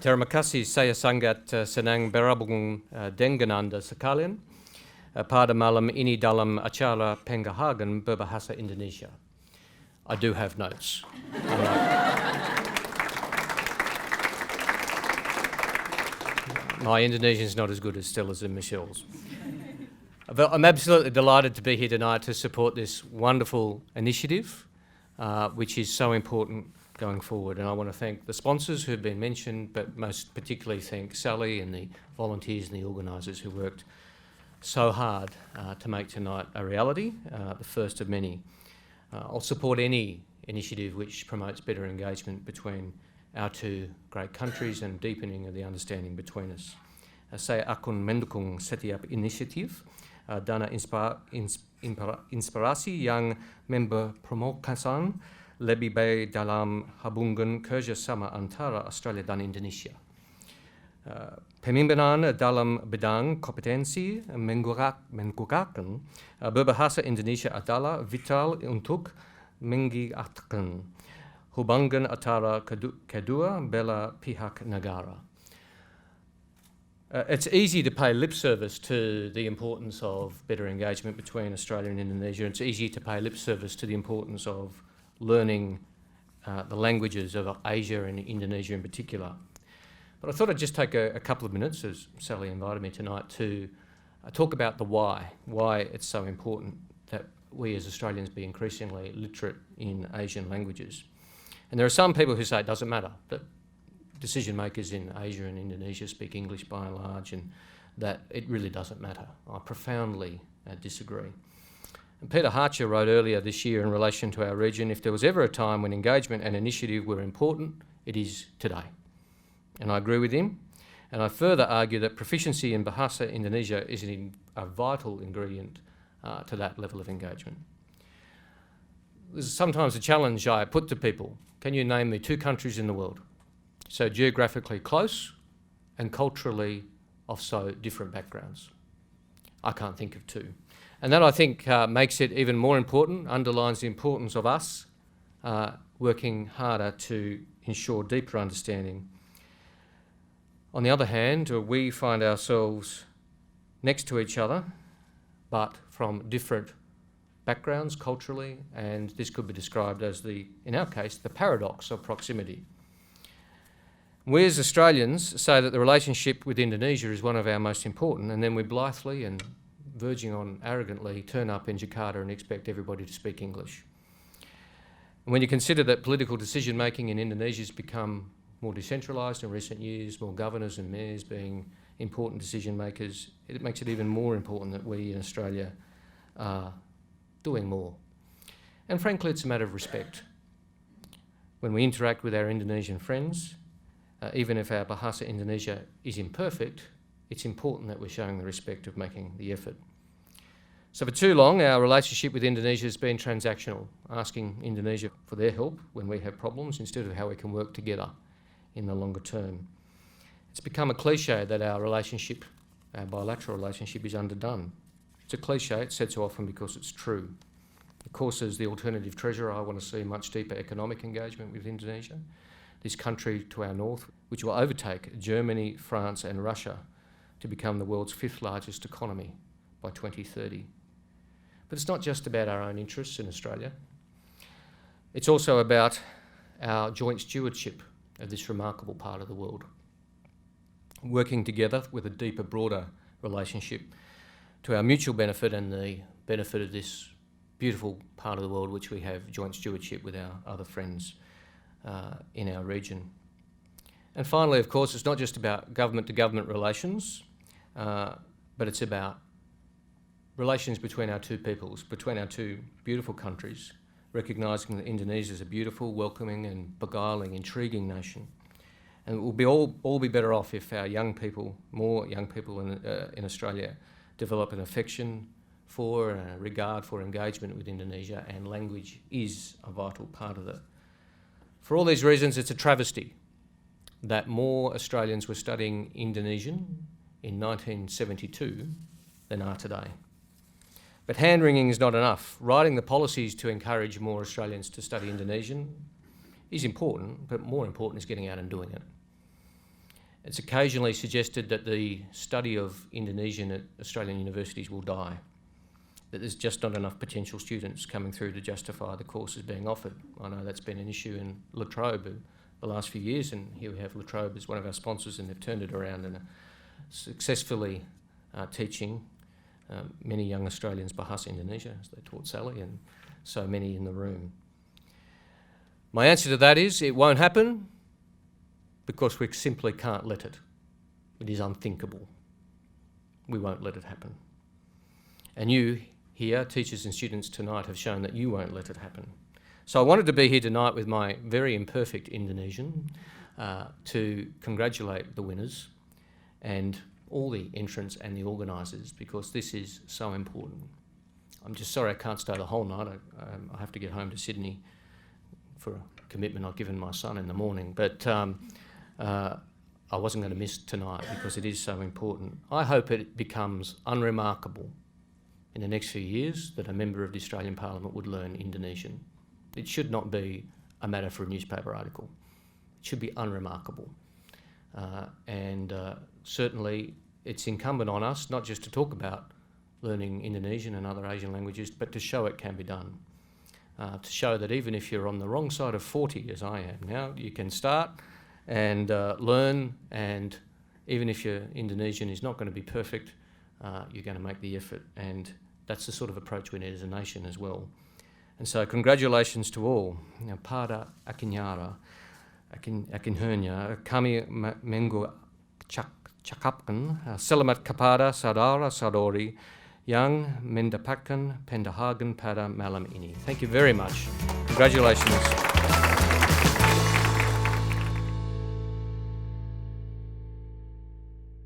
Terima kasih, saya sangat senang berabung dengan Anda sekalian pada malam ini dalam acara penghargaan berbahasa Indonesia. I do have notes. My Indonesian is not as good as Stella's and Michelle's. But I'm absolutely delighted to be here tonight to support this wonderful initiative, which is so important going forward. And I want to thank the sponsors who have been mentioned, but most particularly thank Sally and the volunteers and the organisers who worked so hard to make tonight a reality, the first of many. I'll support any initiative which promotes better engagement between our two great countries and deepening of the understanding between us. Saya akan mendukung setiap inisiatif dan inspirasi yang memperpromokan lebih baik dalam hubungan kerjasama antara Australia dan Indonesia. Pemimpinan dalam bidang kompetensi menggunakan berbahasa Indonesia adalah vital untuk mengiatkan hubungan antara kedua belah pihak negara. It's easy to pay lip service to the importance of better engagement between Australia and Indonesia. It's easy to pay lip service to the importance of learning the languages of Asia and Indonesia in particular. But I thought I'd just take a couple of minutes, as Sally invited me tonight, to talk about the why it's so important that we as Australians be increasingly literate in Asian languages. And there are some people who say it doesn't matter, that decision makers in Asia and Indonesia speak English by and large, and that it really doesn't matter. I profoundly disagree. And Peter Harcher wrote earlier this year in relation to our region, if there was ever a time when engagement and initiative were important, it is today. And I agree with him. And I further argue that proficiency in Bahasa Indonesia is a vital ingredient to that level of engagement. This is sometimes a challenge I put to people. Can you name me two countries in the world so geographically close and culturally of so different backgrounds? I can't think of two. And that, I think, makes it even more important, underlines the importance of us working harder to ensure deeper understanding. On the other hand, we find ourselves next to each other, but from different backgrounds culturally, and this could be described as in our case, the paradox of proximity. We as Australians say that the relationship with Indonesia is one of our most important, and then we blithely and verging on arrogantly turn up in Jakarta and expect everybody to speak English. And when you consider that political decision making in Indonesia has become more decentralised in recent years, more governors and mayors being important decision makers, it makes it even more important that we in Australia are doing more. And frankly, it's a matter of respect. When we interact with our Indonesian friends, even if our Bahasa Indonesia is imperfect, it's important that we're showing the respect of making the effort. So for too long, our relationship with Indonesia has been transactional, asking Indonesia for their help when we have problems instead of how we can work together in the longer term. It's become a cliche that our bilateral relationship is underdone. It's a cliche, it's said so often because it's true. Of course, as the alternative treasurer, I want to see much deeper economic engagement with Indonesia, this country to our north, which will overtake Germany, France and Russia to become the world's fifth largest economy by 2030. But it's not just about our own interests in Australia. It's also about our joint stewardship of this remarkable part of the world, working together with a deeper, broader relationship to our mutual benefit and the benefit of this beautiful part of the world which we have joint stewardship with our other friends in our region. And finally, of course, it's not just about government-to-government relations, but it's about relations between our two peoples, between our two beautiful countries, recognising that Indonesia is a beautiful, welcoming and beguiling, intriguing nation. And it will all be better off if our more young people in Australia develop an affection for and a regard for engagement with Indonesia, and language is a vital part of that. For all these reasons, it's a travesty that more Australians were studying Indonesian in 1972 than are today. But hand-wringing is not enough. Writing the policies to encourage more Australians to study Indonesian is important, but more important is getting out and doing it. It's occasionally suggested that the study of Indonesian at Australian universities will die, that there's just not enough potential students coming through to justify the courses being offered. I know that's been an issue in La Trobe the last few years, and here we have La Trobe as one of our sponsors, and they've turned it around and are successfully teaching many young Australians Bahasa Indonesia, as they taught Sally and so many in the room. My answer to that is it won't happen because we simply can't let it. It is unthinkable. We won't let it happen. And you here, teachers and students tonight, have shown that you won't let it happen. So I wanted to be here tonight with my very imperfect Indonesian to congratulate the winners and all the entrants and the organisers, because this is so important. I'm just sorry I can't stay the whole night. I have to get home to Sydney for a commitment I've given my son in the morning. But I wasn't going to miss tonight because it is so important. I hope it becomes unremarkable in the next few years that a member of the Australian Parliament would learn Indonesian. It should not be a matter for a newspaper article. It should be unremarkable. And certainly it's incumbent on us not just to talk about learning Indonesian and other Asian languages, but to show it can be done. To show that even if you're on the wrong side of 40, as I am now, you can start and learn, and even if your Indonesian is not going to be perfect, you're going to make the effort, and that's the sort of approach we need as a nation as well. And so congratulations to all. Pada akinyara, akinhernya, kami minggu cakapkan selamat kepada saudara-saudari yang mendapatkan pendahagan pada malam ini. Thank you very much. Congratulations.